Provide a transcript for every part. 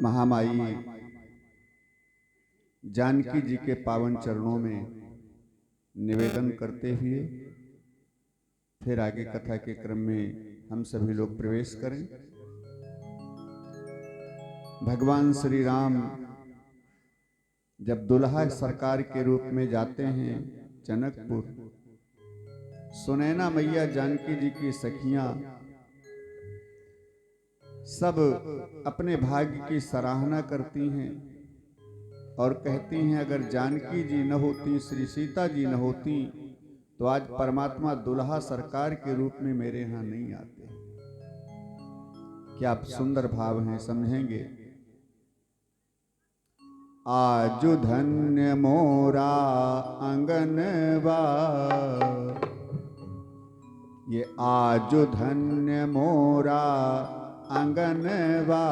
महामाई जानकी जी के पावन चरणों में निवेदन करते हुए फिर आगे कथा के क्रम में हम सभी लोग प्रवेश करें। भगवान श्री राम जब दुल्हा सरकार के रूप में जाते हैं जनकपुर, सुनैना मैया जानकी जी की सखियां सब अपने भाग्य की सराहना करती हैं और कहती हैं अगर जानकी जी न होती, श्री सीता जी न होती तो आज परमात्मा दुल्हा सरकार के रूप में मेरे यहाँ नहीं आते। क्या आप सुंदर भाव हैं, समझेंगे। आजु धन्य मोरा अंगनवा, ये आजु धन्य मोरा अंगनवा,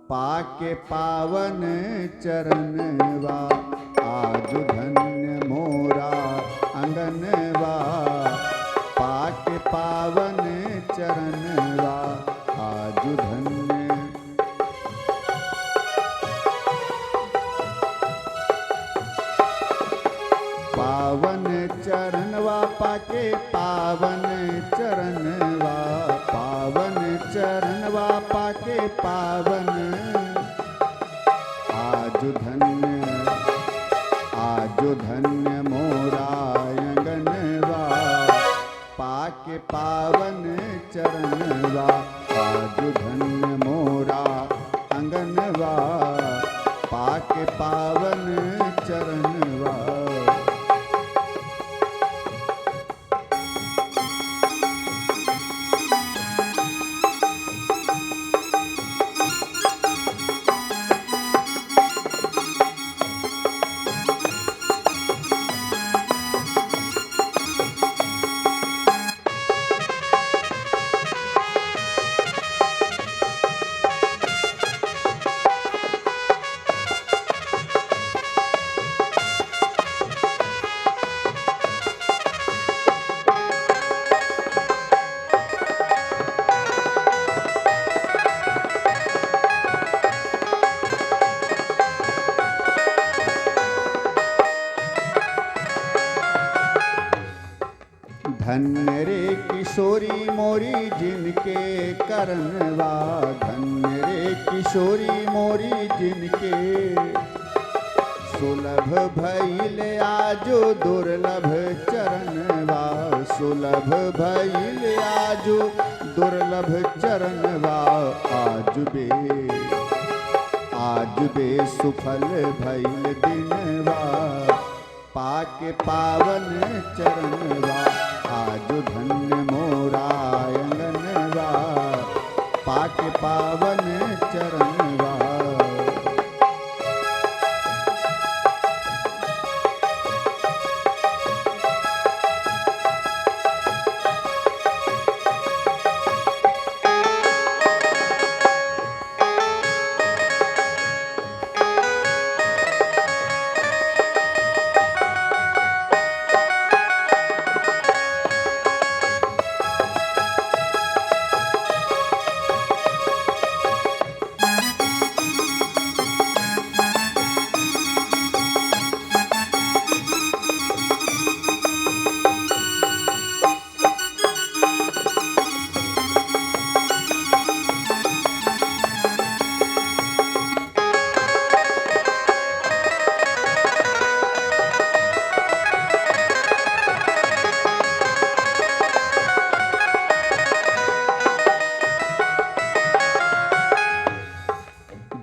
पाके पावन चरणवा। आजु धन्य मोरा अंगनवा, पाके पावन चरणवा। आजु धन्य पावन चरणवा, पाके पावन चरणवा, पावन चरणवा पाके पावन। आजु धन्य मोरा अंगनवा, पाके पावन चरणवा। आजु धन्य मोरा अंगनवा, पाके पावन चरणवा। धन्य रे किशोरी मोरी जिनके करनवा, धन्य रे किशोरी मोरी जिनके। सुलभ भइल आजो दुर्लभ चरणवा, सुलभ भइल आजो दुर्लभ चरणवा। आज बे सुफल भइल दिनवा, पाके पावन चरणवा। आजु धन्य मोरा अंगनवा, पाके पावन चरणवा।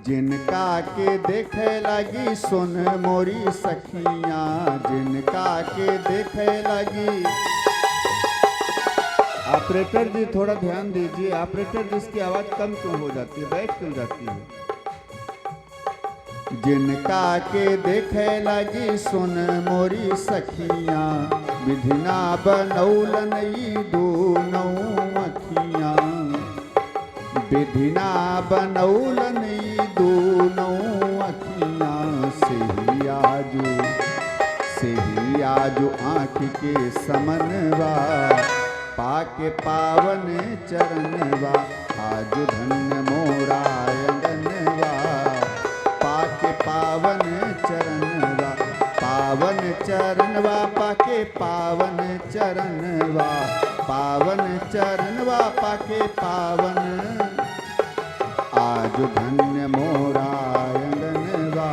जिनका के देखे लगी सुन मोरी सखियां, जिनका के देखे लगी। ऑपरेटर जी थोड़ा ध्यान दीजिए, ऑपरेटर जी इसकी आवाज कम क्यों हो जाती है, बैठ क्यों जाती है। जिनका के देखे लगी सुन मोरी सखियां, विधिना बनौलन ई दोनों अखियां। विधिना बनौलन दोनों अखियां, से ही आजू आँख के समनवा, पाके पावन चरणवा। आजु धन्य मोरा अंगन चरणवा पाके पावन चरणवा, पावन चरणवा पाके पावन। आज धन्य मोरा अंगनवा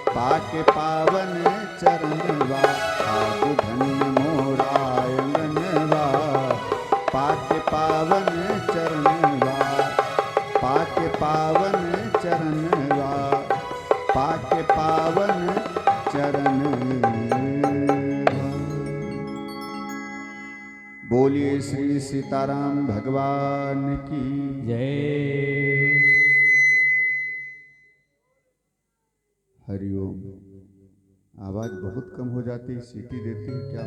पाके पावन चरणवा, आज धन्य मोरा अंगनवा पाके पावन चरणवा, पाके पावन चरणवा, पाके पावन चरणवा। बोलिए श्री सीताराम भगवान की जय। हरिओम। आवाज बहुत कम हो जाती है, सीटी देती है क्या?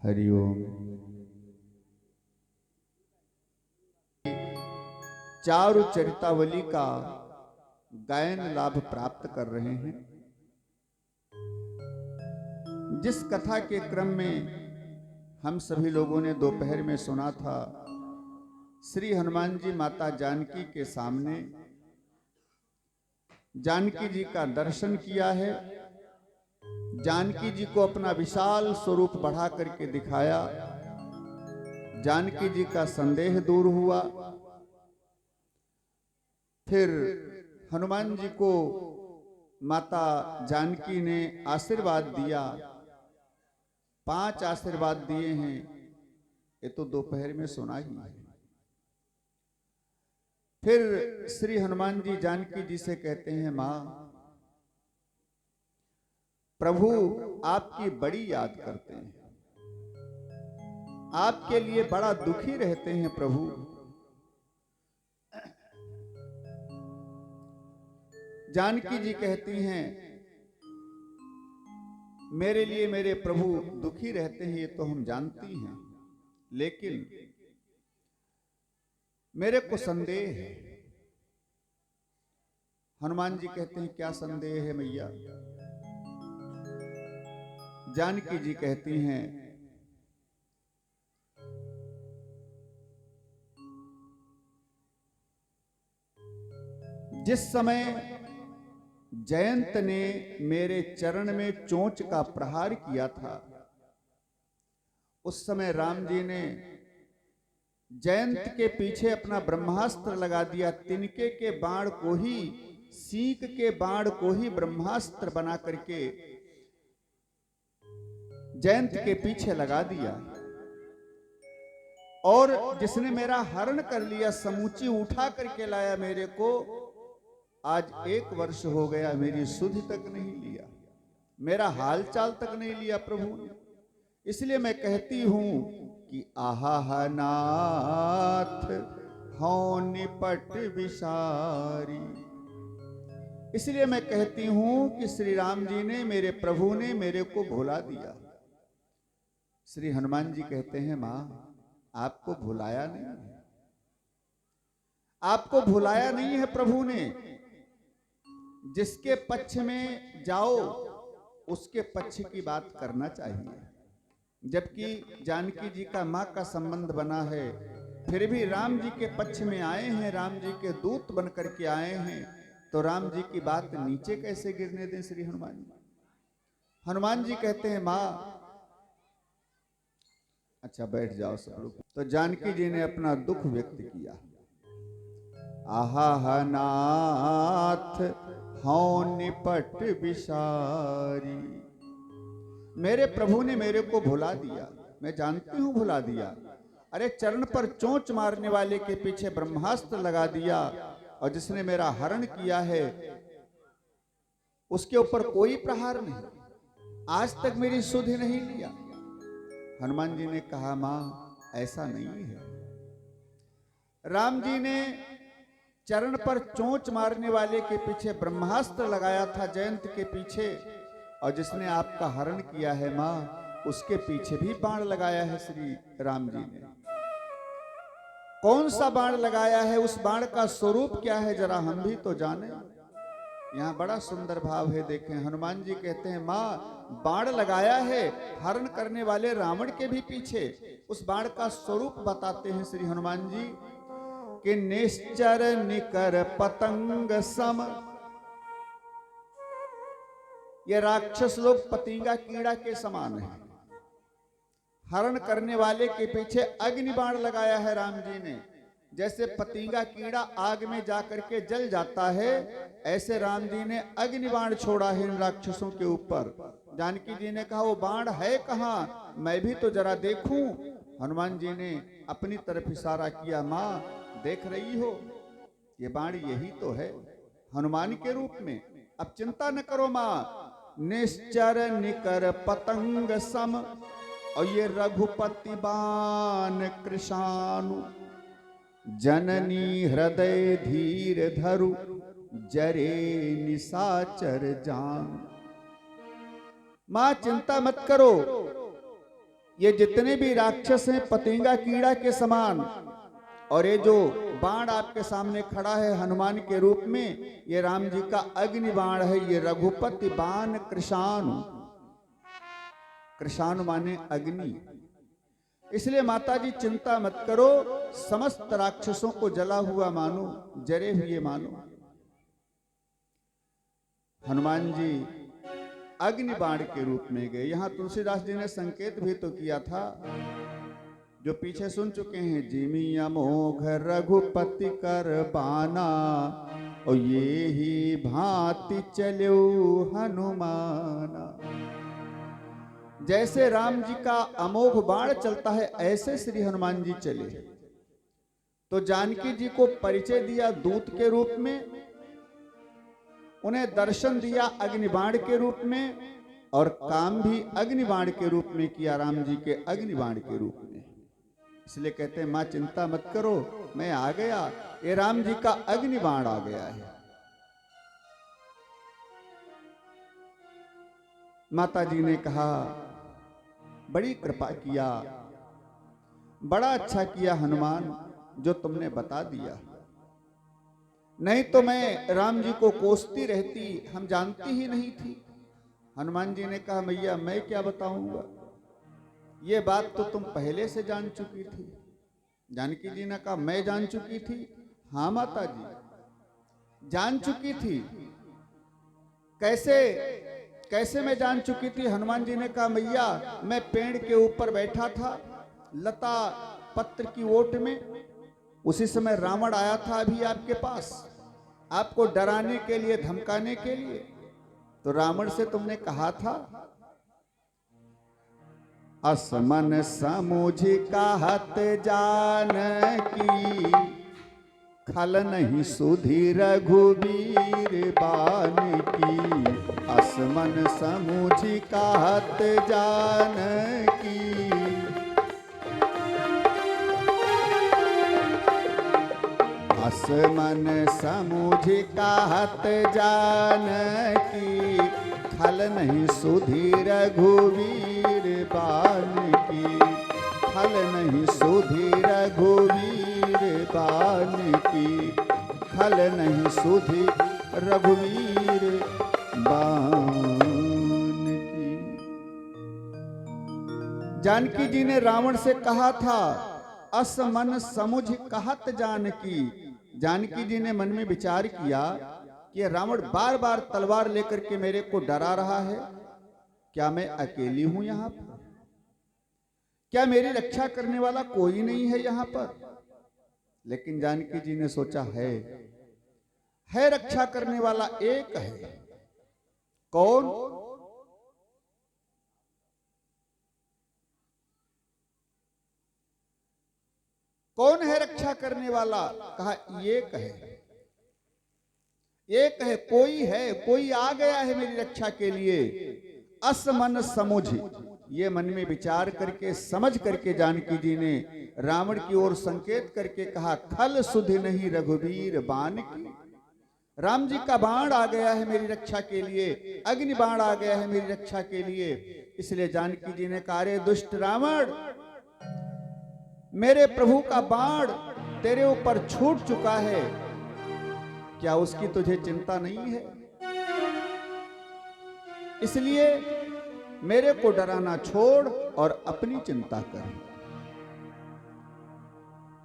हरिओम। चारु चरितावली का गायन लाभ प्राप्त कर रहे हैं। जिस कथा के क्रम में हम सभी लोगों ने दोपहर में सुना था, श्री हनुमान जी माता जानकी के सामने जानकी जी का दर्शन किया है, जानकी जी को अपना विशाल स्वरूप बढ़ा करके दिखाया, जानकी जी का संदेह दूर हुआ। फिर हनुमान जी को माता जानकी ने आशीर्वाद दिया, 5 आशीर्वाद दिए हैं, ये तो दोपहर में सुना ही है। फिर श्री हनुमान जी जानकी जी से कहते हैं, मां प्रभु आपकी बड़ी याद करते हैं, आपके लिए बड़ा दुखी रहते हैं प्रभु। जानकी जी कहती हैं, मेरे लिए मेरे प्रभु दुखी रहते हैं ये तो हम जानती हैं, लेकिन मेरे को संदेह है। हनुमान जी कहते हैं, क्या संदेह है मैया? जानकी जी कहती हैं, जिस समय जयंत ने मेरे चरण में चोंच का प्रहार किया था, उस समय राम जी ने जयंत के पीछे अपना ब्रह्मास्त्र लगा दिया। तिनके के बाण को ही, सीक के बाण को ही ब्रह्मास्त्र बना करके जयंत के पीछे लगा दिया। और जिसने मेरा हरण कर लिया, समूची उठा करके लाया मेरे को, आज 1 वर्ष हो गया, मेरी सुधि तक नहीं लिया, मेरा हाल चाल तक नहीं लिया प्रभु ने। इसलिए मैं कहती हूं कि आहा नाथ हौ निपट विसारी। इसलिए मैं कहती हूं कि श्री राम जी ने, मेरे प्रभु ने मेरे को भुला दिया। श्री हनुमान जी कहते हैं, मां आपको भुलाया नहीं है, आपको भुलाया नहीं है प्रभु ने। जिसके पक्ष में जाओ उसके पक्ष की बात करना चाहिए। जबकि जानकी जी का मां का संबंध बना है, फिर भी राम जी के पक्ष में आए हैं, राम जी के दूत बन करके आए हैं, तो राम जी की बात नीचे कैसे गिरने दें श्री हनुमान जी? हनुमान जी कहते हैं, मां अच्छा बैठ जाओ सब लोग। तो जानकी जी ने अपना दुख व्यक्त किया। आहा नाथ हौ निपट विसारी। मेरे प्रभु ने मेरे को भुला दिया, मैं जानती हूं भुला दिया। अरे चरण पर चोंच मारने वाले के पीछे ब्रह्मास्त्र लगा दिया, और जिसने मेरा हरण किया है उसके ऊपर कोई प्रहार नहीं, आज तक मेरी सुधि नहीं लिया। हनुमान जी ने कहा, मां ऐसा नहीं है। राम जी ने चरण पर चोंच मारने वाले के पीछे ब्रह्मास्त्र लगाया था, जयंत के पीछे, और जिसने आपका हरण किया है मां, उसके पीछे भी बाण लगाया है श्री राम जी ने। कौन सा बाण लगाया है, उस बाण का स्वरूप क्या है, जरा हम भी तो जाने। यहाँ बड़ा सुंदर भाव है, देखें। हनुमान जी कहते हैं, मां बाण लगाया है हरण करने वाले रावण के भी पीछे। उस बाण का स्वरूप बताते हैं श्री हनुमान जी कि निश्चर निकर पतंग सम ये राक्षस लोग पतिंगा कीड़ा के समान है। हरण करने वाले के पीछे अग्नि बाण लगाया है राम जी ने। जैसे पतिंगा कीड़ा आग में जाकर के जल जाता है, ऐसे राम जी ने अग्नि बाण छोड़ा है इन राक्षसों के ऊपर। जानकी जी ने कहा वो बाण है कहाँ, मैं भी तो जरा देखूं। हनुमान जी ने अपनी तरफ इशारा किया, माँ देख रही हो ये बाण यही तो है हनुमान के रूप में। अब चिंता न करो माँ, निश्चर निकर पतंग सम, और ये रघुपति बाण कृशानु, जननी हृदय धीर धरु, जरे निशाचर जान। मां चिंता मत करो, ये जितने भी राक्षस हैं पतिंगा कीड़ा के समान, और ये जो बाण आपके सामने खड़ा है हनुमान के रूप में, ये राम जी का अग्नि बाण है। ये रघुपति बाण कृशानु, कृशानु माने अग्नि। इसलिए माता जी चिंता मत करो, समस्त राक्षसों को जला हुआ मानो, जरे हुए मानो। हनुमान जी अग्नि बाण के रूप में गए। यहां तुलसीदास जी ने संकेत भी तो किया था, जो पीछे सुन चुके हैं, जिमी अमोघ रघुपति कर बाना, और ये ही भांति चलो हनुमाना। जैसे राम जी का अमोघ बाण चलता है, ऐसे श्री हनुमान जी चले। तो जानकी जी को परिचय दिया दूत के रूप में, उन्हें दर्शन दिया अग्निबाण के रूप में, और काम भी अग्निबाण के रूप में किया, राम जी के अग्निबाण के रूप में। इसलिए कहते हैं मां चिंता मत करो, मैं आ गया, ये राम जी का अग्निबाण आ गया है। माता जी ने कहा बड़ी कृपा किया, बड़ा अच्छा किया हनुमान जो तुमने बता दिया, नहीं तो मैं राम जी को कोसती रहती, हम जानती ही नहीं थी। हनुमान जी ने कहा मैया मैं क्या बताऊंगा, ये बात तो तुम पहले से जान चुकी थी। जानकी जी ने कहा मैं जान चुकी थी। हाँ माता जी जान चुकी थी। कैसे कैसे मैं जान चुकी थी? हनुमान जी ने कहा मैया मैं पेड़ के ऊपर बैठा था लता पत्र की ओट में, उसी समय रावण आया था अभी आपके पास, आपको डराने के लिए, धमकाने के लिए। तो रावण से तुमने कहा था असमन समुझ कहत जानकी, खल नहीं सुधि रघुबीर बानकी। असमन समुझ कहत जानकी, असमन समुझ कहत जानकी, खल नहीं सुधि रघुबीर बानकी। खल नहीं सुधि रघुबीर बानकी, खल नहीं सुधि रघुबीर बानकी। जानकी जी ने रावण से कहा था असमन समुझ कहत जानकी। जानकी जी ने मन में विचार किया कि रावण बार बार तलवार लेकर के मेरे को डरा रहा है, क्या मैं अकेली हूं यहां पर? क्या मेरी रक्षा करने वाला कोई नहीं है यहां पर? लेकिन जानकी जी ने सोचा है रक्षा करने वाला एक है। कौन? कौन है रक्षा करने वाला? कहा एक है, एक है, कोई आ गया है मेरी रक्षा के लिए। असमन समुझ, ये मन में विचार करके समझ करके जानकी जी ने रावण की ओर संकेत करके कहा खल सुधि नहीं रघुबीर बानकी। राम जी का बाण आ गया है मेरी रक्षा के लिए, अग्नि बाण आ गया है मेरी रक्षा के लिए। इसलिए जानकी जी ने कहा रे दुष्ट रावण, मेरे प्रभु का बाण तेरे ऊपर छूट चुका है, क्या उसकी तुझे चिंता नहीं है? इसलिए मेरे को डराना छोड़ और अपनी चिंता कर।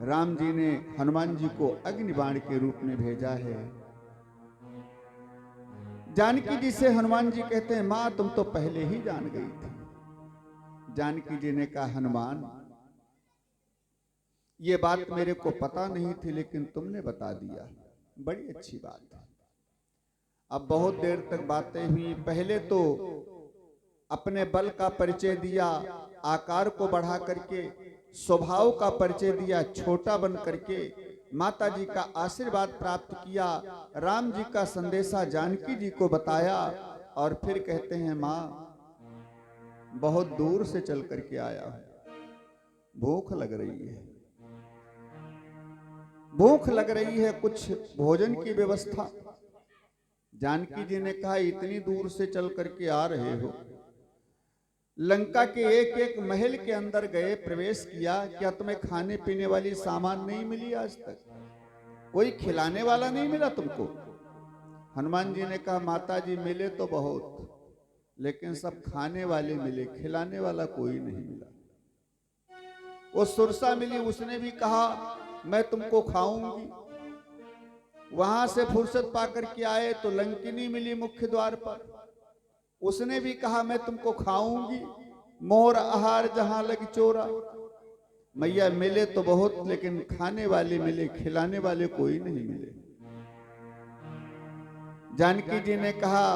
राम जी ने हनुमान जी को अग्निबाण के रूप में भेजा है। जानकी जी से हनुमान जी कहते हैं, मां तुम तो पहले ही जान गई थी। जानकी जी ने कहा, हनुमान ये बात मेरे को पता नहीं थी, लेकिन तुमने बता दिया, बड़ी अच्छी बात है। अब बहुत देर तक बातें हुई। पहले तो अपने बल का परिचय दिया, आकार को बढ़ा करके, स्वभाव का परिचय दिया, छोटा बन करके माता जी का आशीर्वाद प्राप्त किया, राम जी का संदेशा जानकी जी को बताया, और फिर कहते हैं, मां बहुत दूर से चल करके आया हूं, भूख लग रही है, भूख लग रही है, कुछ भोजन की व्यवस्था। जानकी जी ने कहा, इतनी दूर से चल करके आ रहे हो, लंका के एक एक महल के अंदर गए, प्रवेश किया, क्या तुम्हें खाने पीने वाली सामान नहीं मिली? आज तक कोई खिलाने वाला नहीं मिला तुमको? हनुमान जी ने कहा, माता जी मिले तो बहुत, लेकिन सब खाने वाले मिले, खिलाने वाला कोई नहीं मिला। वो सुरसा मिली, उसने भी कहा मैं तुमको खाऊंगी। वहां से फुर्सत पाकर के आए तो लंकिनी मिली मुख्य द्वार पर, उसने भी कहा मैं तुमको खाऊंगी। मोर आहार जहां लग चोरा। मैया मिले तो बहुत, लेकिन खाने वाले मिले, खिलाने वाले कोई नहीं मिले। जानकी जी ने कहा,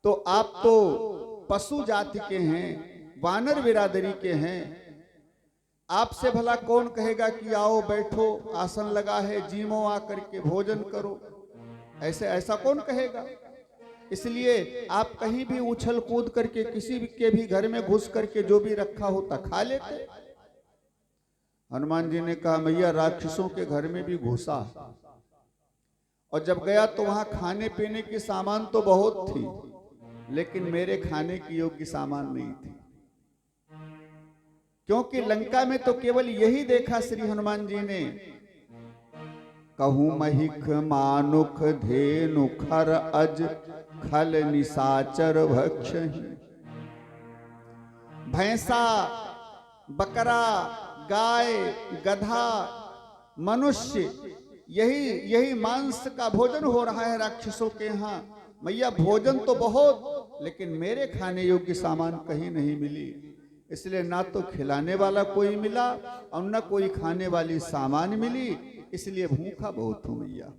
तो आप तो पशु जाति के हैं, वानर बिरादरी के हैं, आपसे भला कौन कहेगा कि आओ बैठो, आसन लगा है, जीमो आकर के भोजन करो, ऐसे ऐसा कौन कहेगा? इसलिए आप कहीं भी उछल कूद करके किसी के भी घर में घुस करके जो भी रखा होता खा लेते। हनुमान जी ने कहा, मैया राक्षसों के घर में भी घुसा, और जब गया तो वहां खाने पीने की सामान तो बहुत थी, लेकिन मेरे खाने की योग्य सामान नहीं थी, क्योंकि लंका में तो केवल यही देखा श्री हनुमान जी ने, कहूं महिख मानुख धेनु खर अज खल निशाचर भक्षहि। भैंसा, बकरा, गाय, गधा, मनुष्य, यही मांस का भोजन हो रहा है राक्षसों के यहाँ। मैया भोजन तो बहुत, लेकिन मेरे खाने योग्य सामान कहीं नहीं मिली, इसलिए ना तो खिलाने वाला कोई मिला और ना कोई खाने वाली सामान मिली, इसलिए भूखा बहुत हूं मैया।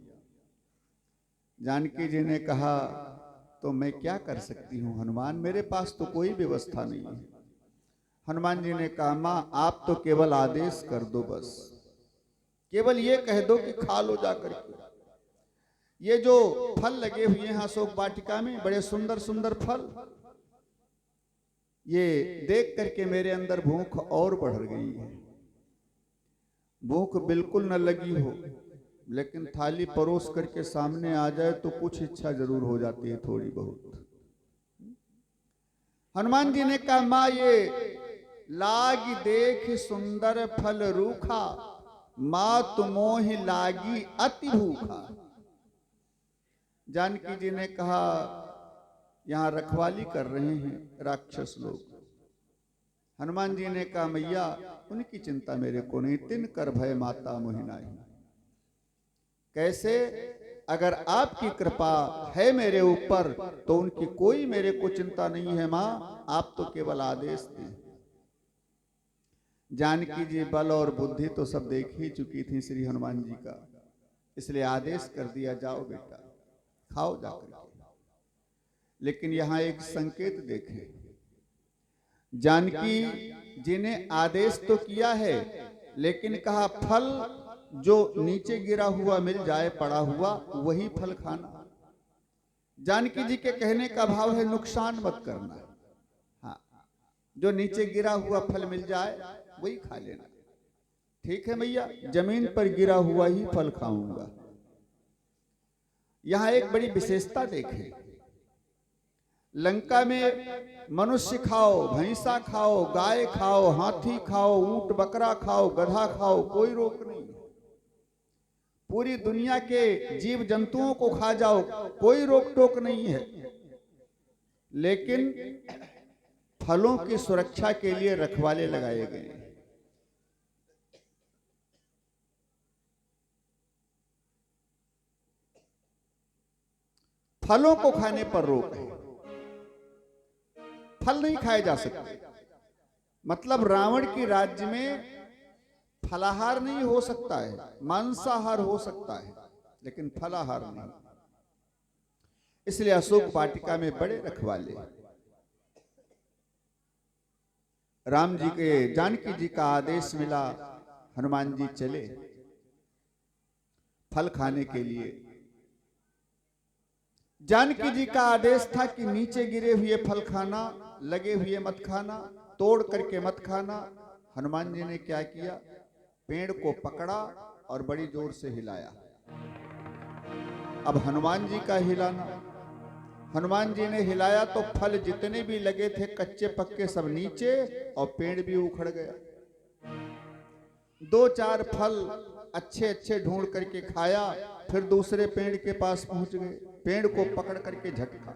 जानकी जी ने कहा, तो मैं क्या कर सकती हूँ हनुमान, मेरे पास तो कोई व्यवस्था नहीं है। हनुमान जी ने कहा, मां आप तो केवल आदेश कर दो, बस केवल ये कह दो कि खा लो जाकर के। ये जो फल लगे हुए हैं अशोक वाटिका में, बड़े सुंदर सुंदर फल, ये देख करके मेरे अंदर भूख और बढ़ गई है। भूख बिल्कुल न लगी हो, लेकिन थाली परोस करके सामने आ जाए तो कुछ इच्छा जरूर हो जाती है, थोड़ी बहुत। हनुमान जी ने कहा, मां ये लागी देख सुंदर फल रूखा, मां तुमोह लागी अति भूखा। जानकी जी ने कहा, यहां रखवाली कर रहे हैं राक्षस लोग। हनुमान जी ने कहा, मैया उनकी चिंता मेरे को नहीं, तिन कर भय माता मोहिनाई। कैसे? अगर आपकी कृपा है मेरे ऊपर तो उनकी कोई मेरे को चिंता नहीं है मां, आप तो केवल आदेश दें। जानकी जी बल और बुद्धि तो सब देख ही चुकी थी श्री हनुमान जी का, इसलिए आदेश कर दिया, जाओ बेटा खाओ जाकर के। लेकिन यहां एक संकेत देखें, जानकी जी ने आदेश तो किया है, लेकिन कहा फल जो नीचे गिरा हुआ मिल जाए पड़ा हुआ वही फल खाना। जानकी जी के कहने का भाव है नुकसान मत करना, हाँ जो नीचे गिरा हुआ फल मिल जाए वही खा लेना। ठीक है भैया, जमीन पर गिरा हुआ ही फल खाऊंगा। यहां एक बड़ी विशेषता देखें, लंका में मनुष्य खाओ, भैंसा खाओ, गाय खाओ, हाथी खाओ, ऊंट बकरा खाओ, गधा खाओ, कोई रोक नहीं। पूरी दुनिया के जीव जंतुओं को खा जाओ, कोई रोक टोक नहीं है। लेकिन फलों की सुरक्षा के लिए रखवाले लगाए गए हैं। फलों को खाने पर रोक है, फल नहीं खाए जा सकते। मतलब रावण के राज्य में फलाहार नहीं हो सकता है, मांसाहार हो सकता है, लेकिन फलाहार नहीं। इसलिए अशोक वाटिका में बड़े रखवाले, राम जी के, जानकी जी का आदेश मिला, हनुमान जी चले फल खाने के लिए। जानकी जी का आदेश था कि नीचे गिरे हुए फल खाना, लगे हुए मत खाना, तोड़ करके मत खाना। हनुमान जी ने क्या किया, पेड़ को पकड़ा और बड़ी जोर से हिलाया। अब हनुमान जी का हिलाना, हनुमान जी ने हिलाया तो फल जितने भी लगे थे कच्चे पक्के सब नीचे, और पेड़ भी उखड़ गया। दो चार फल अच्छे अच्छे ढूंढ करके खाया, फिर दूसरे पेड़ के पास पहुंच गए, पेड़ को पकड़ करके झटका।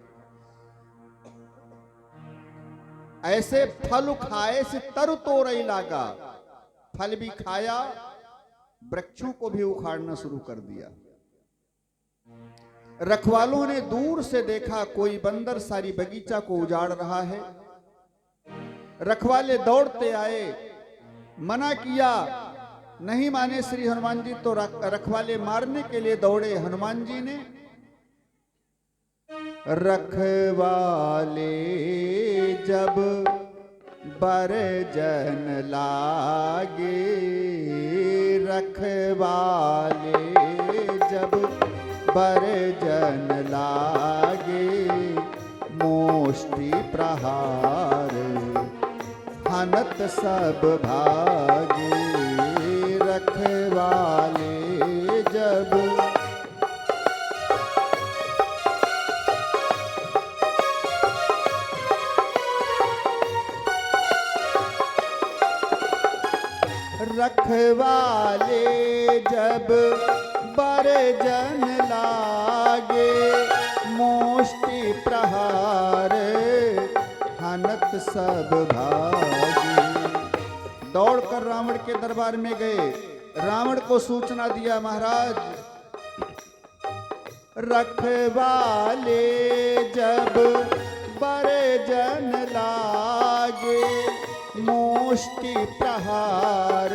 ऐसे फल खाए से तरु तोरई लागा, फल भी खाया, वृक्षों को भी उखाड़ना शुरू कर दिया। रखवालों ने दूर से देखा कोई बंदर सारी बगीचा को उजाड़ रहा है। रखवाले दौड़ते आए, मना किया, नहीं माने श्री हनुमान जी तो रखवाले मारने के लिए दौड़े। हनुमान जी ने रखवाले जब बरजन लागे, रखवाले जब बरजन लागे, मोष्टि प्रहार हनत सब भागे। रखवाले जब रखवाले जब बरजन लागे, मोष्टि प्रहार हनत सब भागे। दौड़कर रावण के दरबार में गए, रावण को सूचना दिया, महाराज रखवाले जब बरजन लागे, मोष्टि प्रहार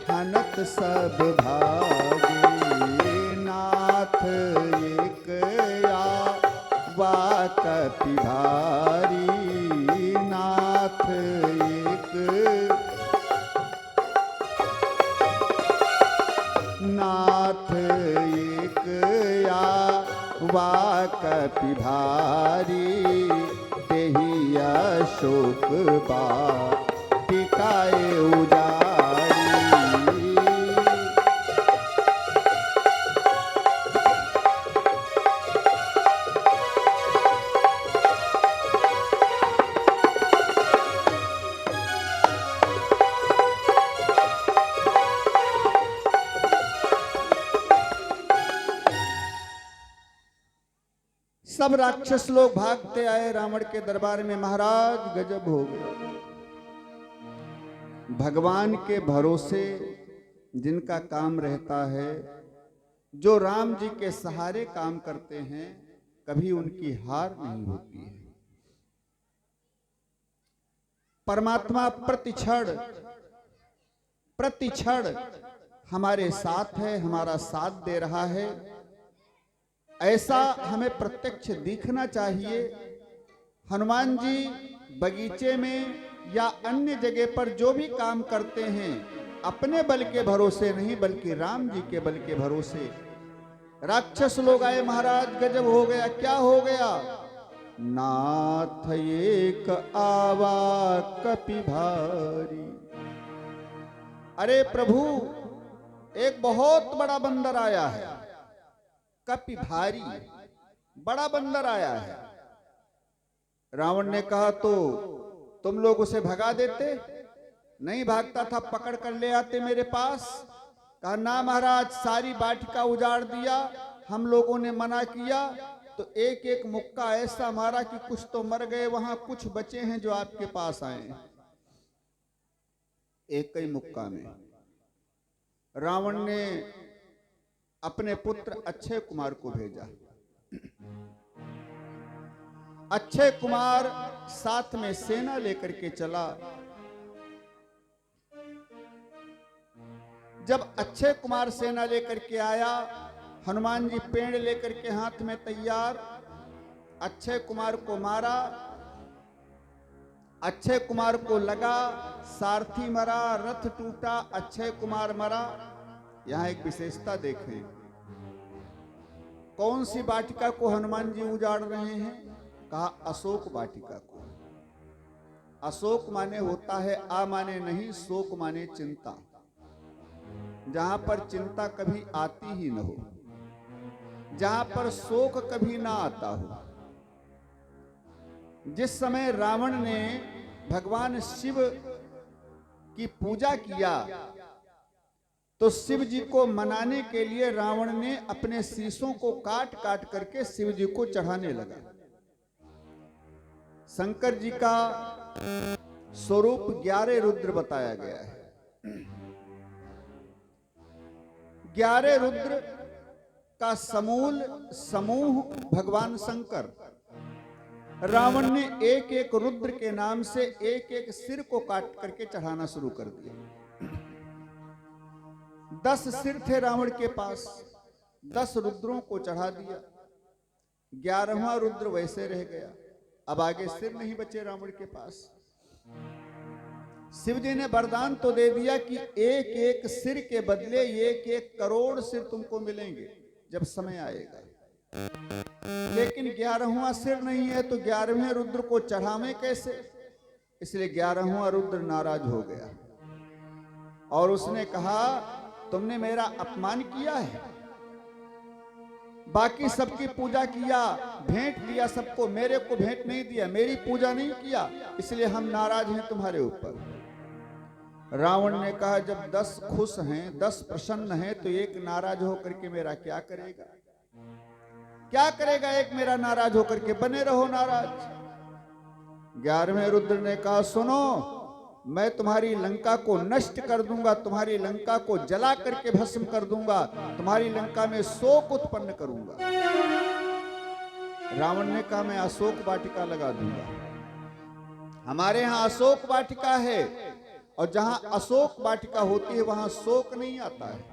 हनत सब भागे। नाथ एक या वा कपि भारी, नाथ एक, नाथ एक या वा कपि भारी, तेहि अशोक वाटिकाए उजारी। सब राक्षस लोग भागते आए रावण के दरबार में, महाराज गजब हो गया। भगवान के भरोसे जिनका काम रहता है, जो राम जी के सहारे काम करते हैं, कभी उनकी हार नहीं होती है। परमात्मा प्रतिक्षण हमारे साथ है, हमारा साथ दे रहा है, ऐसा हमें प्रत्यक्ष दिखना चाहिए। हनुमान जी बगीचे में या अन्य जगह पर जो भी काम करते हैं, अपने बल के भरोसे नहीं बल्कि राम जी के बल के भरोसे। राक्षस लोग आए, महाराज गजब हो गया। क्या हो गया? नाथ एक आवा कपि भारी। अरे प्रभु, एक बहुत बड़ा बंदर आया है, कपि भारी, बड़ा बंदर आया है। रावण ने कहा तो तुम लोग उसे भगा देते? नहीं भागता था, पकड़ कर ले आते मेरे पास। कहा ना महाराज, सारी वाटिका उजाड़ दिया, हम लोगों ने मना किया तो एक एक मुक्का ऐसा मारा कि कुछ तो मर गए, वहां कुछ बचे हैं जो आपके पास आए। एक ही मुक्का में रावण ने अपने पुत्र अक्षय कुमार को भेजा। अक्षय कुमार साथ में सेना लेकर के चला। जब अक्षय कुमार सेना लेकर के आया, हनुमान जी पेड़ लेकर के हाथ में तैयार, अक्षय कुमार को मारा। अक्षय कुमार को लगा, सारथी मरा, रथ टूटा, अक्षय कुमार मरा। यहां एक विशेषता देखें, कौन सी वाटिका को हनुमान जी उजाड़ रहे हैं? कहा अशोक वाटिका को। अशोक माने होता है आ माने नहीं, शोक माने चिंता। जहां पर चिंता कभी आती ही न हो, जहां पर शोक कभी ना आता हो। जिस समय रावण ने भगवान शिव की पूजा किया, तो शिव जी को मनाने के लिए रावण ने अपने शीशों को काट काट करके शिव जी को चढ़ाने लगा। शंकर जी का स्वरूप 11 रुद्र बताया गया है। 11 रुद्र का समूह भगवान शंकर। रावण ने एक एक रुद्र के नाम से एक एक सिर को काट करके चढ़ाना शुरू कर दिया। 10 सिर थे रावण के पास, 10 रुद्रों को चढ़ा दिया। 11वां रुद्र वैसे रह गया। अब आगे सिर नहीं बचे रावण के पास। शिव जी ने वरदान तो दे दिया कि एक एक सिर के बदले एक एक करोड़ सिर तुमको मिलेंगे जब समय आएगा। लेकिन 11वां सिर नहीं है, तो 11वें रुद्र को चढ़ावे कैसे? इसलिए 11वां रुद्र नाराज हो गया और उसने कहा, तुमने मेरा अपमान किया है, बाकी सबकी पूजा किया, भेंट दिया सबको, मेरे को भेंट नहीं दिया, मेरी पूजा नहीं किया, इसलिए हम नाराज हैं तुम्हारे ऊपर। रावण ने कहा, जब 10 खुश हैं, 10 प्रसन्न हैं, तो एक नाराज होकर के मेरा क्या करेगा? क्या करेगा एक मेरा नाराज होकर के? बने रहो नाराज। 11वें रुद्र ने कहा, सुनो, मैं तुम्हारी लंका को नष्ट कर दूंगा, तुम्हारी लंका को जला करके भस्म कर दूंगा, तुम्हारी लंका में शोक उत्पन्न करूंगा। रावण ने कहा, मैं अशोक वाटिका लगा दूंगा। हमारे यहां अशोक वाटिका है, और जहां अशोक वाटिका होती है वहां शोक नहीं आता है।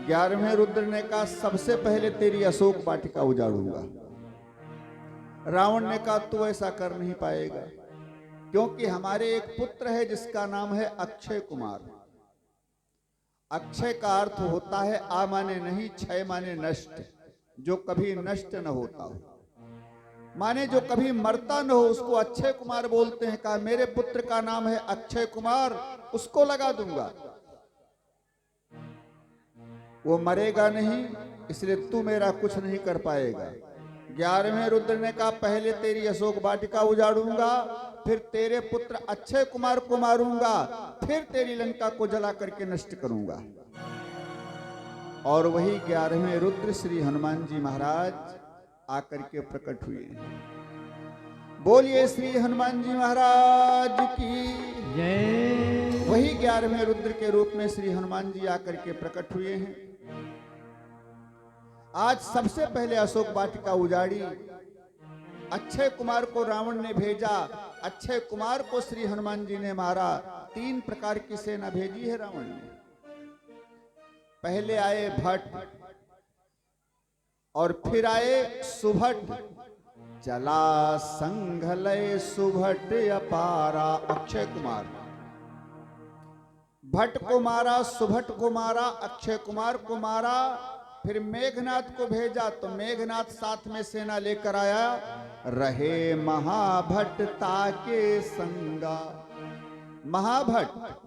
11वें रुद्र ने कहा, सबसे पहले तेरी अशोक वाटिका उजाड़ूंगा। रावण ने कहा, तू ऐसा कर नहीं पाएगा, क्योंकि हमारे एक पुत्र है जिसका नाम है अक्षय कुमार। अक्षय का अर्थ होता है आ माने नहीं, क्षय माने नष्ट, जो कभी नष्ट न होता हो, माने जो कभी मरता न हो, उसको अक्षय कुमार बोलते हैं। कहा, मेरे पुत्र का नाम है अक्षय कुमार, उसको लगा दूंगा, वो मरेगा नहीं, इसलिए तू मेरा कुछ नहीं कर पाएगा। 11वें रुद्र ने कहा, पहले तेरी अशोक वाटिका उजाड़ूंगा, फिर तेरे पुत्र अक्षय कुमार को मारूंगा, फिर तेरी लंका को जला करके नष्ट करूंगा। और वही 11वें रुद्र श्री हनुमान जी महाराज आकर के प्रकट हुए। बोलिए श्री हनुमान जी महाराज की जय। वही 11वें रुद्र के रूप में श्री हनुमान जी आकर के प्रकट हुए हैं। आज सबसे पहले अशोक वाटिका उजाड़ी, अक्षय कुमार को रावण ने भेजा, अक्षय कुमार को श्री हनुमान जी ने मारा। 3 प्रकार की सेना भेजी है रावण ने। पहले आए भट्ट, और फिर आए सुभट। चला संघलय सुभट अपारा, अक्षय कुमार। भट्ट को मारा, सुभट को मारा, अक्षय कुमार को मारा। फिर मेघनाथ को भेजा, तो मेघनाथ साथ में सेना लेकर आया। रहे महाभट्ट ताके संगा। महाभट्ट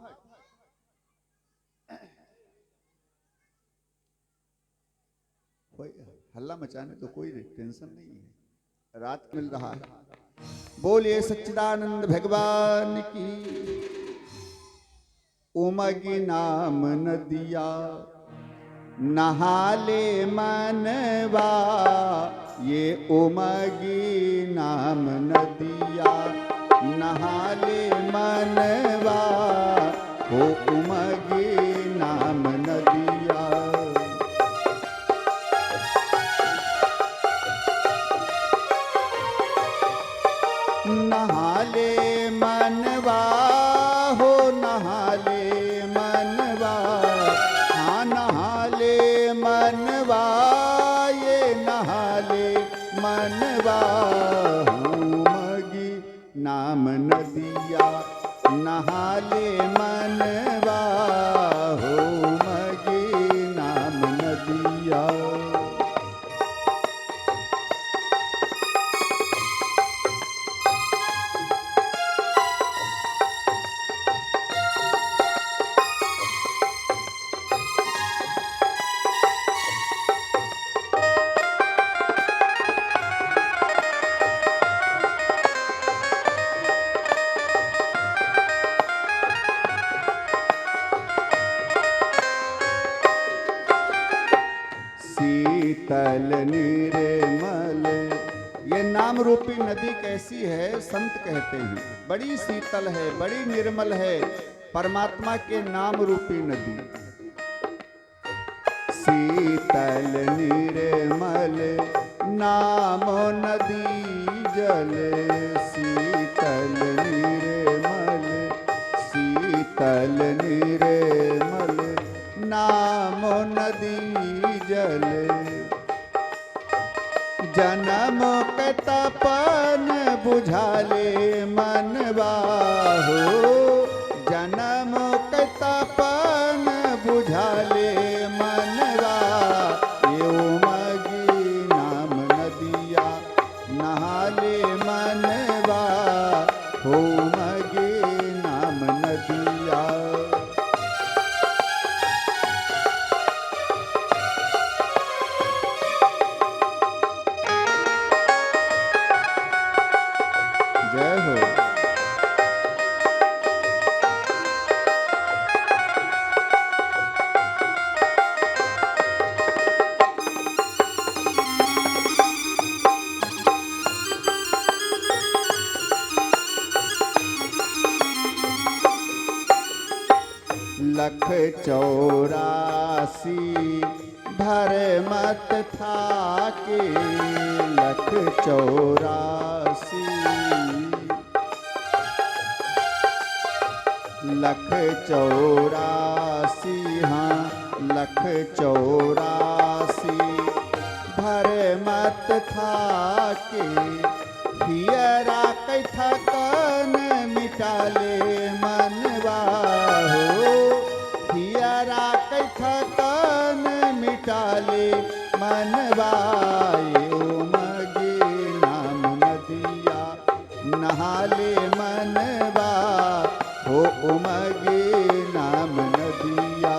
हल्ला मचाने तो कोई टेंशन नहीं है, रात मिल रहा है। बोलिए सच्चिदानंद भगवान की। उमगी नाम नदिया नहाले मनवा, ये उमगी नाम नदिया नहाले मनवा, हो उमगी नाम नदिया। नहाले मनवा हो मगे नाम नदिया। शीतल निर्मल, ये नाम रूपी नदी कैसी है? संत कहते हैं बड़ी शीतल है, बड़ी निर्मल है परमात्मा के नाम रूपी नदी। शीतल निर्मल नाम नदी जल, शीतल निर्मल, शीतल निर्मल नाम नदी जल। जन्म के तपन बुझाले मनवा हो, जन्म के तपन बुझाले मनवा। यो मगी नाम नदिया नहाले मनवा हो मगे नाम नदिया। जय हो। लख 84 भर मत थाके, लख 84 लख 84 हाँ लख 84 भर मत थाके। हियरा कैठा कन मिटाले मनवा हो, हियरा कैठा कन मिटाले मनवा। यो मगे नाम नदिया नहाले मनवा हो उमगे नाम नदिया।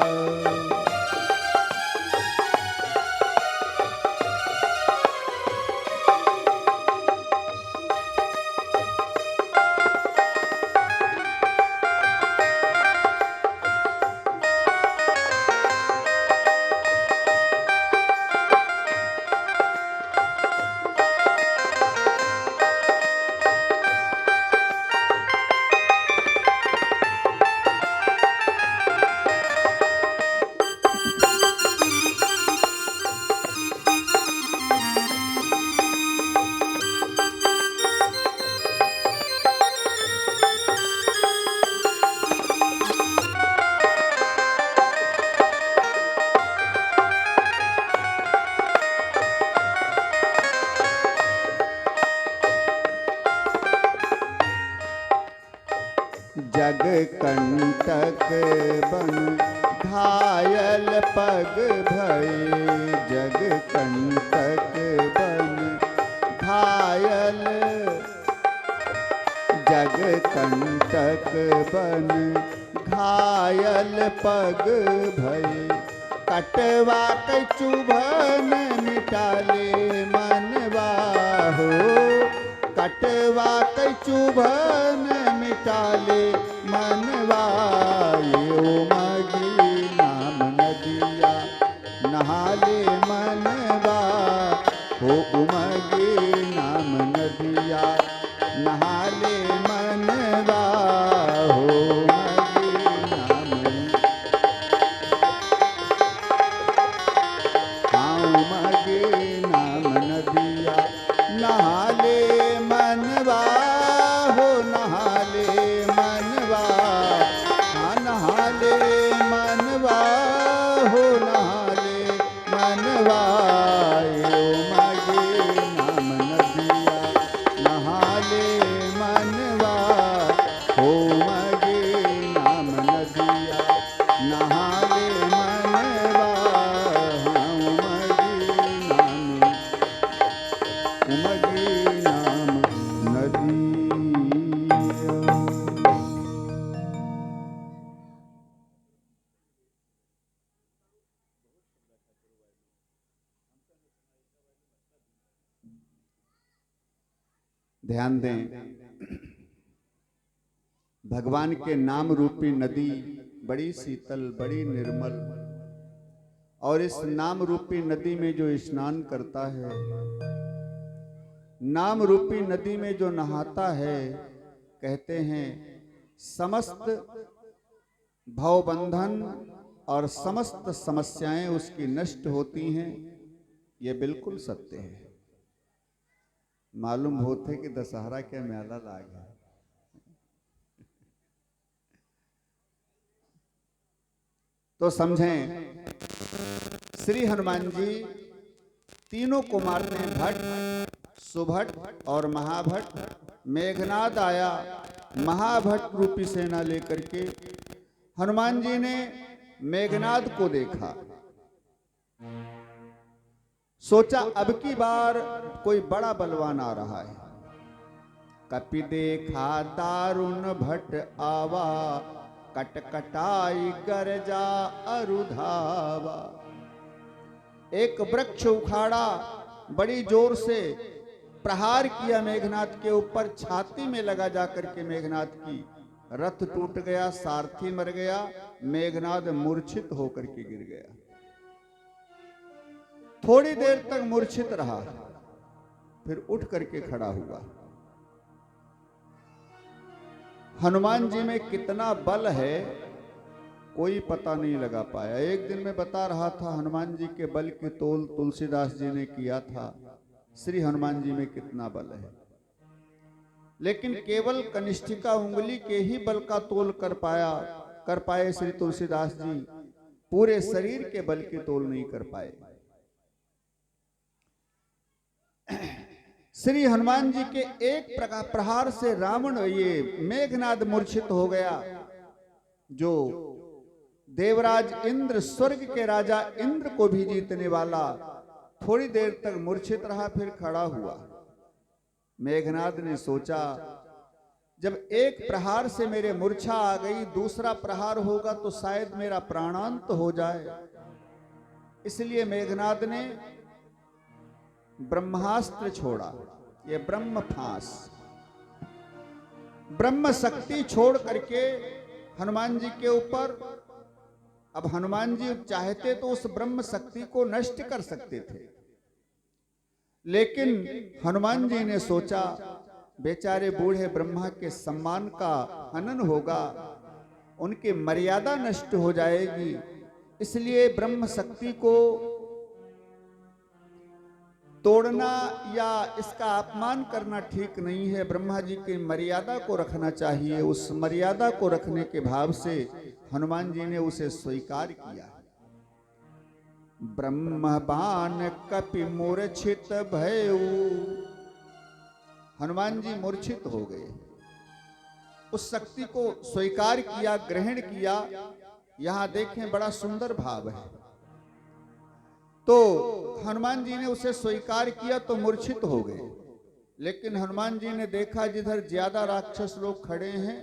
जग कंटक बन घायल पग भये, जग कंटक बन घायल, जग कंटक बन घायल पग भये। कटवा के चुभन मिटाले मनवा हो, कटवा के चुभन मिटाले मनवा। यो मगी नाम नदिया नहाले मनवा हो उमगे नाम नदिया नहाले मनवा हो उमगे नाम। हाँ उमगे नाम नदिया नहाले मनवा हो नहाले मनवा ध्यान दें, भगवान के नाम रूपी नदी बड़ी शीतल, बड़ी निर्मल, और इस नाम रूपी नदी में जो स्नान करता है, नाम रूपी नदी में जो नहाता है, कहते हैं समस्त भवबंधन और समस्त समस्याएं उसकी नष्ट होती हैं। ये बिल्कुल सत्य है। मालूम होते कि दशहरा के मेला लाग है। तो समझें, श्री हनुमान जी तीनों को मारते हैं, भट्ट, सुभट और महाभट्ट। मेघनाद आया महाभट्ट रूपी सेना लेकर के। हनुमान जी ने मेघनाद को देखा, सोचा अब की बार कोई बड़ा बलवान आ रहा है। कपि देखा दारुण भट्ट आवा, कटकटाई गरजा अरुधावा। एक वृक्ष उखाड़ा, बड़ी जोर से प्रहार किया मेघनाद के ऊपर, छाती में लगा जाकर के मेघनाद की। रथ टूट गया, सारथी मर गया, मेघनाद मूर्छित होकर के गिर गया। थोड़ी देर तक मूर्छित रहा, फिर उठ करके खड़ा हुआ। हनुमान जी में कितना बल है कोई पता नहीं लगा पाया। एक दिन मैं बता रहा था, हनुमान जी के बल की तोल तुलसीदास जी ने किया था, श्री हनुमान जी में कितना बल है। लेकिन केवल कनिष्ठिका उंगली के ही बल का तोल कर पाए श्री तुलसीदास जी, पूरे शरीर के बल की तोल नहीं कर पाए। श्री हनुमान जी के एक प्रहार से रावण, ये मेघनाद मूर्छित हो गया। जो देवराज इंद्र, स्वर्ग के राजा इंद्र को भी जीतने वाला, थोड़ी देर तक मूर्छित रहा, फिर खड़ा हुआ। मेघनाद ने सोचा, जब एक प्रहार से मेरे मूर्छा आ गई, दूसरा प्रहार होगा तो शायद मेरा प्राणांत हो जाए। इसलिए मेघनाद ने ब्रह्मास्त्र छोड़ा, ये ब्रह्म फांस, ब्रह्म शक्ति छोड़ करके हनुमान जी के ऊपर। अब हनुमान जी चाहते तो उस ब्रह्म शक्ति को नष्ट कर सकते थे, लेकिन हनुमान जी ने सोचा बेचारे बूढ़े ब्रह्मा के सम्मान का हनन होगा, उनकी मर्यादा नष्ट हो जाएगी, इसलिए ब्रह्म शक्ति को तोड़ना या इसका अपमान करना ठीक नहीं है। ब्रह्मा जी की मर्यादा को रखना चाहिए। उस मर्यादा को रखने के भाव से हनुमान जी ने उसे स्वीकार किया। ब्रह्म बाण कपि मूर्छित भयउ, हनुमान जी मूर्छित हो गए, उस शक्ति को स्वीकार किया, ग्रहण किया। यहां देखें, बड़ा सुंदर भाव है। तो हनुमान जी ने उसे स्वीकार किया तो मूर्छित हो गए, लेकिन हनुमान जी ने देखा जिधर ज्यादा राक्षस लोग खड़े हैं,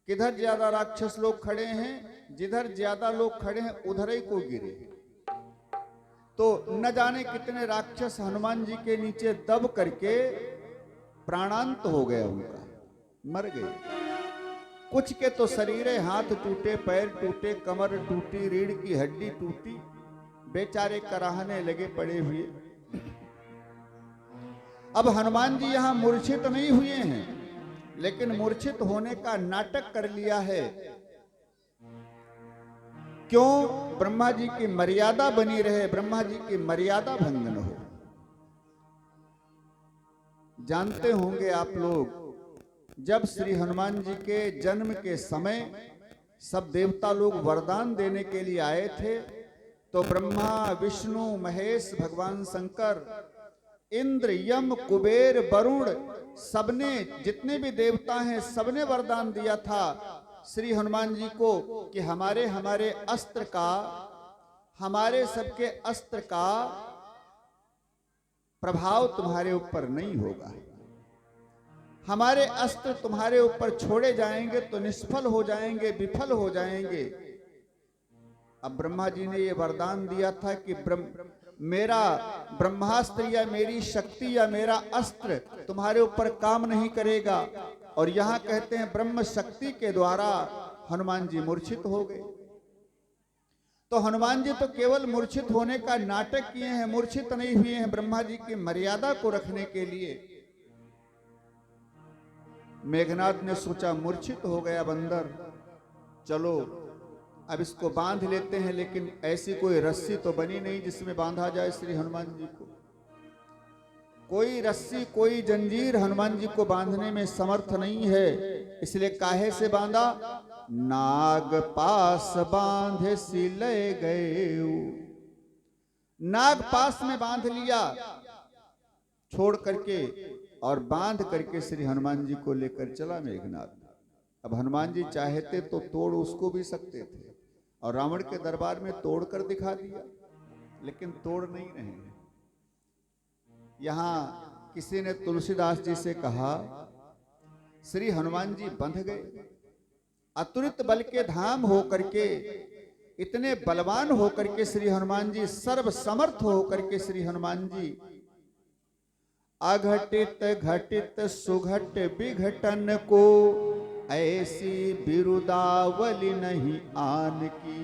किधर ज्यादा राक्षस लोग खड़े हैं, जिधर ज्यादा लोग खड़े हैं उधर ही को गिरे। तो न जाने कितने राक्षस हनुमान जी के नीचे दब करके प्राणांत हो गया, उनका मर गए। कुछ के तो शरीरे हाथ टूटे, पैर टूटे, कमर टूटी, रीढ़ की हड्डी टूटी, बेचारे कराहने लगे पड़े हुए। अब हनुमान जी यहां मूर्छित नहीं हुए हैं, लेकिन मूर्छित होने का नाटक कर लिया है। क्यों? ब्रह्मा जी की मर्यादा बनी रहे, ब्रह्मा जी की मर्यादा भंग न हो। जानते होंगे आप लोग, जब श्री हनुमान जी के जन्म के समय सब देवता लोग वरदान देने के लिए आए थे, तो ब्रह्मा, विष्णु, महेश, भगवान शंकर, इंद्र, यम, कुबेर, वरुण, सबने, जितने भी देवता हैं, सबने वरदान दिया था श्री हनुमान जी को कि हमारे अस्त्र का, हमारे सबके अस्त्र का प्रभाव तुम्हारे ऊपर नहीं होगा। हमारे अस्त्र तुम्हारे ऊपर छोड़े जाएंगे तो निष्फल हो जाएंगे, विफल हो जाएंगे। अब ब्रह्मा जी ने यह वरदान दिया था कि मेरा ब्रह्मास्त्र या मेरी शक्ति या मेरा अस्त्र तुम्हारे ऊपर काम नहीं करेगा। और यहां कहते हैं ब्रह्म शक्ति के द्वारा हनुमान जी मूर्छित हो गए। तो हनुमान जी तो केवल मूर्छित होने का नाटक किए हैं, मूर्छित नहीं हुए हैं। ब्रह्मा जी की मर्यादा को रखने के लिए मेघनाथ ने सोचा मूर्छित हो गया बंदर, चलो अब इसको बांध लेते हैं। लेकिन ऐसी कोई रस्सी तो बनी नहीं जिसमें बांधा जाए श्री हनुमान जी को। कोई रस्सी कोई जंजीर हनुमान जी को बांधने में समर्थ नहीं है। इसलिए काहे से बांधा? नाग पास बांधे सिले गए। नाग पास में बांध लिया छोड़ करके, और बांध करके श्री हनुमान जी को लेकर चला मेघनाथ। अब हनुमान जी चाहते तो तोड़ उसको भी सकते थे, और रावण के दरबार में तोड़ कर दिखा दिया, लेकिन तोड़ नहीं रहे हैं। यहां किसी ने तुलसीदास जी से कहा, श्री हनुमान जी बंध गए। अतुलित बल के धाम हो करके, इतने बलवान हो करके श्री हनुमान जी, सर्व समर्थ हो करके श्री हनुमान जी अघटित घटित सुघट विघटन को ऐसी बिरुदावली नहीं आन की।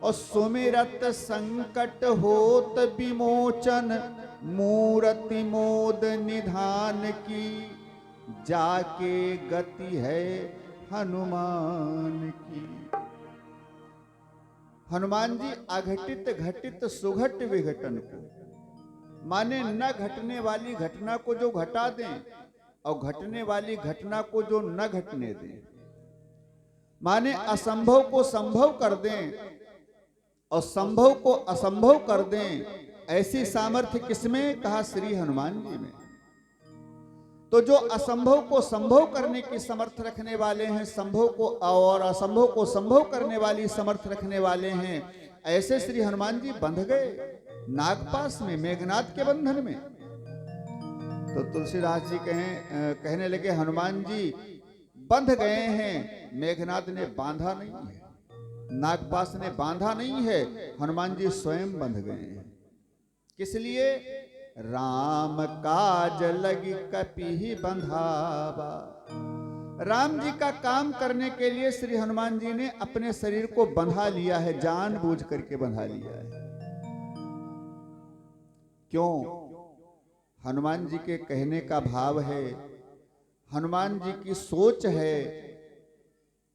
और सुमिरत संकट होत विमोचन मूर्ति मोद निधान की। जाके गति है हनुमान की। हनुमान जी अघटित घटित सुघट विघटन को, माने न घटने वाली घटना को जो घटा दें और घटने वाली घटना को जो न घटने दें, माने असंभव को संभव कर दें और संभव को असंभव कर दें। ऐसी सामर्थ्य किसमें? कहा श्री हनुमान जी में। तो जो असंभव को संभव करने की समर्थ रखने वाले हैं, संभव को और असंभव को संभव करने वाली समर्थ रखने वाले हैं, ऐसे श्री हनुमान जी बंध गए नागपाश में, मेघनाथ के बंधन में। तो तुलसीदास जी कहने लगे, हनुमान जी बंध गए हैं, मेघनाथ ने बांधा नहीं है, नागपाश ने बांधा नहीं है, हनुमान जी स्वयं बंध गए हैं। किस लिए? राम काज लगी कपि बंधावा। राम जी का काम करने के लिए श्री हनुमान जी ने अपने शरीर को बंधा लिया है, जानबूझ करके बंधा लिया है। क्यों? हनुमान जी के कहने का भाव है, हनुमान जी की सोच है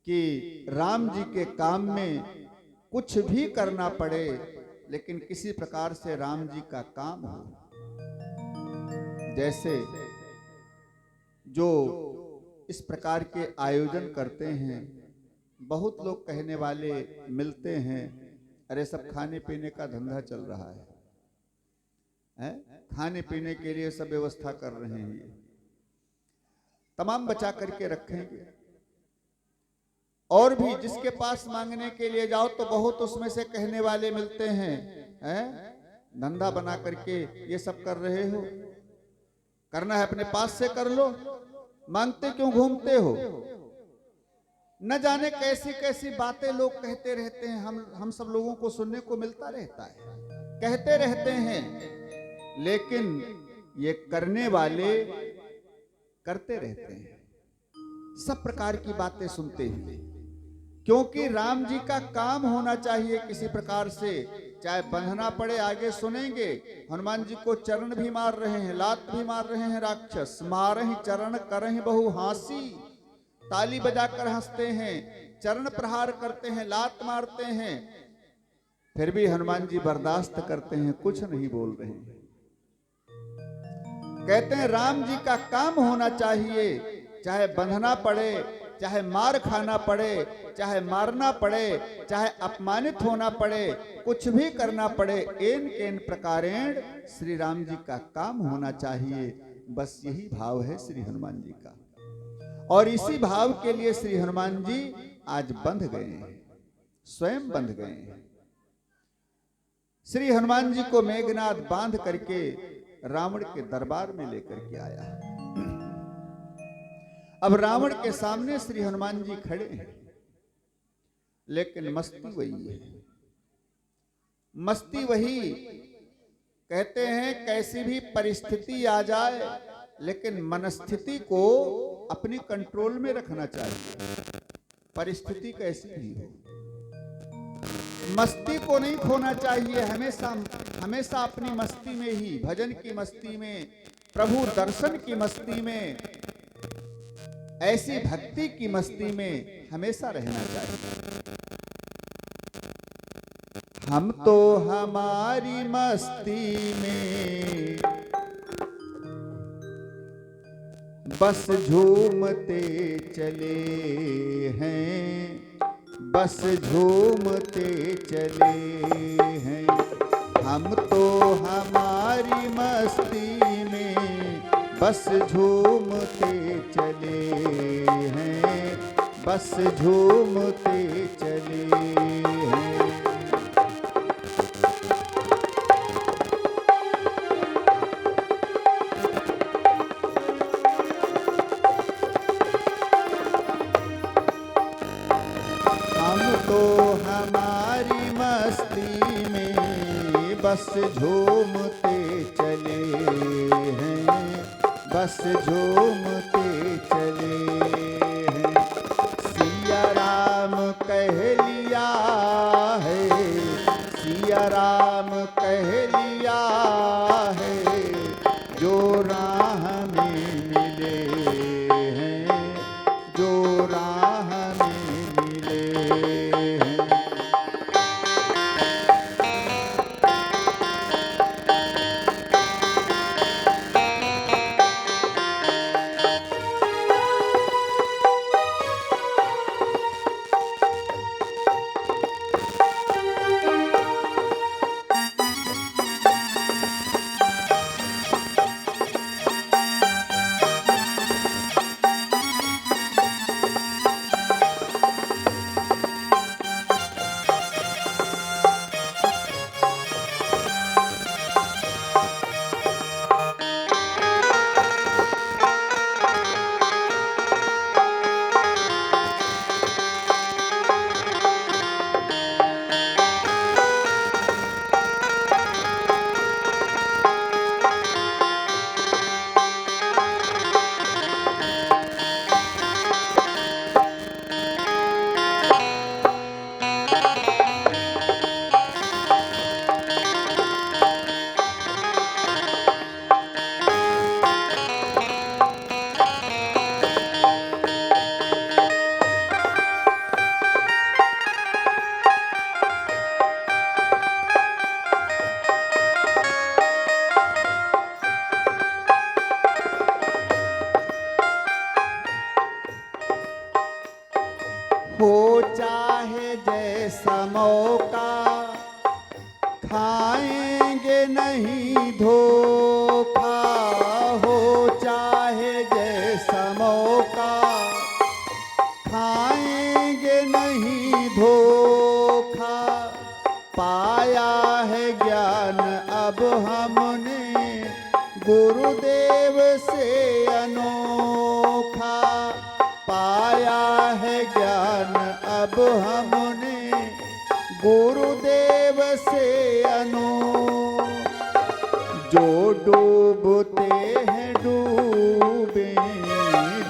कि राम जी के काम में कुछ भी करना पड़े, लेकिन किसी प्रकार से राम जी का काम हो। जैसे जो इस प्रकार के आयोजन करते हैं, बहुत लोग कहने वाले मिलते हैं, अरे सब खाने पीने का धंधा चल रहा है, खाने पीने के लिए सब व्यवस्था कर रहे हैं, तमाम बचा करके रखेंगे। और भी जिसके पास मांगने के लिए जाओ तो बहुत उसमें से कहने वाले मिलते हैं, धंधा बना करके ये सब कर रहे हो, करना है अपने पास से कर लो, मांगते क्यों घूमते हो। न जाने कैसी कैसी बातें लोग कहते रहते हैं, हम सब लोगों को सुनने को मिलता रहता है, कहते रहते हैं, लेकिन ये करने वाले करते रहते हैं, सब प्रकार की बातें सुनते हुए। क्योंकि राम जी का काम होना चाहिए किसी प्रकार से, चाहे बंधना पड़े। आगे सुनेंगे, हनुमान जी को चरण भी मार रहे हैं, लात भी मार रहे हैं राक्षस, मारहि चरण करहि बहु हांसी। ताली बजाकर हंसते हैं, चरण प्रहार करते हैं, लात मारते हैं, फिर भी हनुमान जी बर्दाश्त करते हैं, कुछ नहीं बोल रहे हैं। कहते हैं राम जी का काम होना चाहिए, चाहे बंधना पड़े, चाहे मार खाना पड़े, चाहे मारना पड़े, चाहे अपमानित होना पड़े, कुछ भी करना पड़े, एन केन प्रकारेण श्री राम जी का काम होना चाहिए। बस यही भाव है श्री हनुमान जी का, और इसी भाव के लिए श्री हनुमान जी आज बंध गए हैं, स्वयं बंध गए हैं। श्री हनुमान जी को मेघनाथ बांध करके रावण के दरबार में लेकर के आया। अब रावण के सामने श्री हनुमान जी खड़े हैं, लेकिन मस्ती वही है। मस्ती वही, कहते हैं कैसी भी परिस्थिति आ जाए लेकिन मनस्थिति को अपनी कंट्रोल में रखना चाहिए। परिस्थिति कैसी भी हो, मस्ती को नहीं खोना चाहिए। हमेशा हमेशा अपनी मस्ती में ही, भजन की मस्ती में, प्रभु दर्शन की मस्ती में, ऐसी भक्ति की मस्ती में हमेशा रहना चाहिए। हम तो हमारी मस्ती में बस झूमते चले हैं, बस झूमते चले हैं। हम तो हमारी मस्ती में बस झूमते चले हैं, बस झूमते चले हैं। हमारी मस्ती में बस झूमते चले हैं, बस झूमते चले हैं। सिया राम कह लिया है, सिया राम कह लिया है, जो राह में मिले हैं, जो राह में मिले हैं। हो चाहे जैसा मौका, खाएंगे नहीं धोखा। हो चाहे जैसा मौका, खाएंगे नहीं धोखा। पाया है ज्ञान अब हमने गुरुदेव से अनोखा। पाया है ज्ञान अब हमने गुरुदेव से अनोखा। जो डूबते हैं डूबे,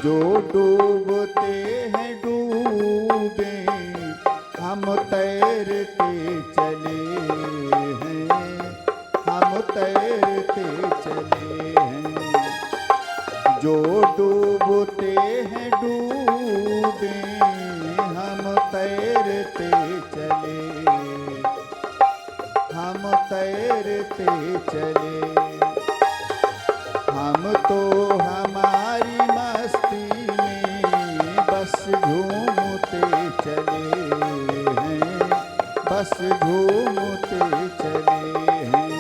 जो डूबते हैं डूबे, हम तैरते चले हैं, हम तैरते चले हैं। जो डूबते हैं डूबे, हम तैरते चले, हम तैरते चले। हम तो हमारी मस्ती में बस झूमते चले हैं, बस झूमते चले हैं।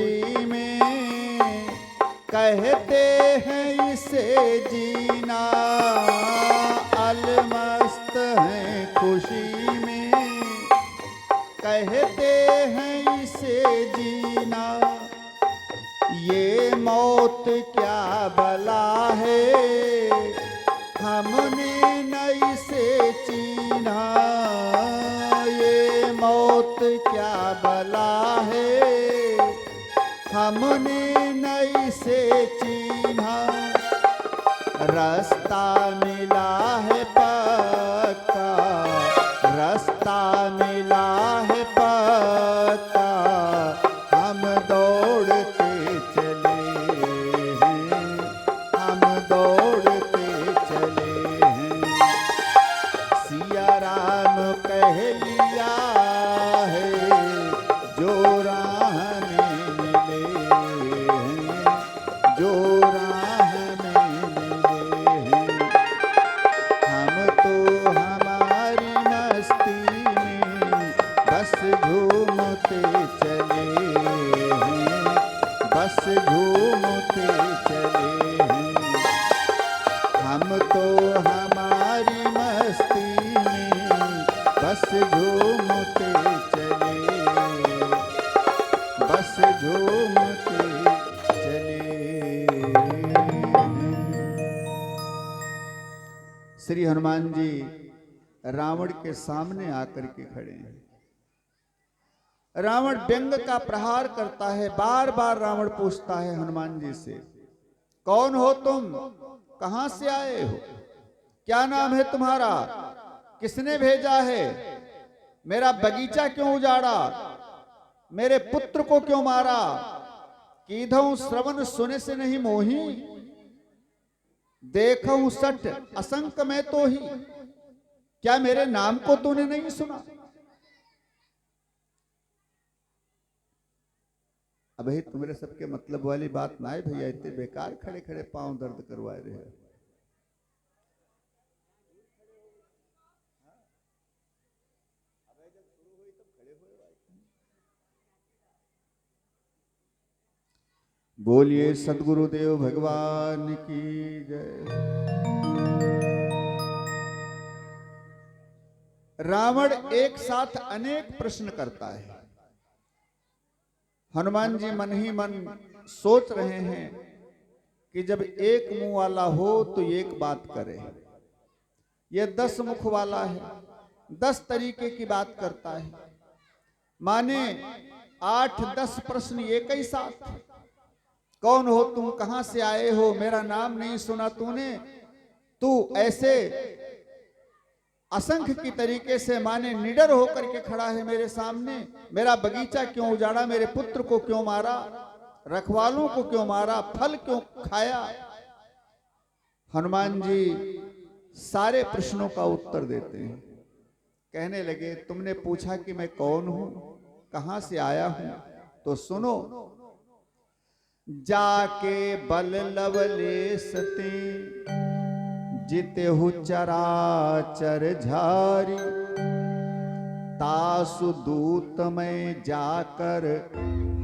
खुशी में, कहते हैं इसे जीना। अलमस्त हैं खुशी में, कहते हैं इसे जीना। ये मौत क्या बला है, हमने न इसे चीन्हा। ये मौत क्या बला है, हमने न इसे चीन्हा। रास्ता मिला है पक्का, रास्ता मिला है पक्का, हम दौड़ते चले हैं, हम दौड़ते चले हैं। सिया राम कह लिया है, जो राह में मिले हैं, जो राह में मिले हैं। हम तो हमारी मस्ती में बस घूमते चले हैं, बस घूमते चले हैं। हम तो हमारी मस्ती में बस घूमते चले, बस घूमते चले हैं। श्री हनुमान जी रावण के सामने आकर के खड़े हैं। रावण व्यंग का प्रहार करता है। बार बार रावण पूछता है हनुमान जी से, कौन हो तुम, कहां से आए हो, क्या नाम है तुम्हारा, किसने भेजा है, मेरा बगीचा क्यों उजाड़ा, मेरे पुत्र को क्यों मारा, कीधऊं श्रवण सुने से नहीं मोही, देखऊं सठ असंक में तो ही, क्या मेरे नाम को तूने नहीं सुना। अब ही तुम्हारे सबके मतलब वाली बात ना है भैया, इतने बेकार खड़े खड़े पांव दर्द करवाए रहे हो। बोलिए सदगुरुदेव भगवान की जय। रावण एक साथ अनेक प्रश्न करता है। हनुमान जी मन ही मन सोच रहे हैं कि जब एक मुंह वाला हो तो एक बात करे, ये 10 मुख वाला है, 10 तरीके की बात करता है। माने 8-10 प्रश्न एक ही साथ। कौन हो तुम, कहां से आए हो, मेरा नाम नहीं सुना तूने, तू ऐसे असंख्य की तरीके से माने निडर होकर के खड़ा है मेरे सामने। मेरा बगीचा क्यों उजाड़ा, मेरे पुत्र को क्यों मारा, रखवालों को क्यों मारा, फल क्यों खाया। हनुमान जी सारे प्रश्नों का उत्तर देते हैं। कहने लगे, तुमने पूछा कि मैं कौन हूं, कहां से आया हूं, तो सुनो। जाके बल लवलेश ते, जितेहु चराचर झारी, तासु दूत में जाकर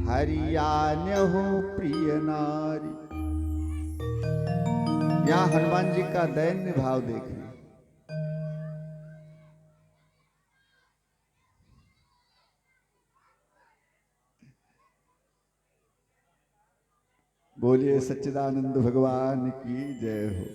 हरियाण्य हूं प्रिय नारी। यहां हनुमान जी का दैन्य भाव देखिए। बोलिए सच्चिदानंद भगवान की जय हो।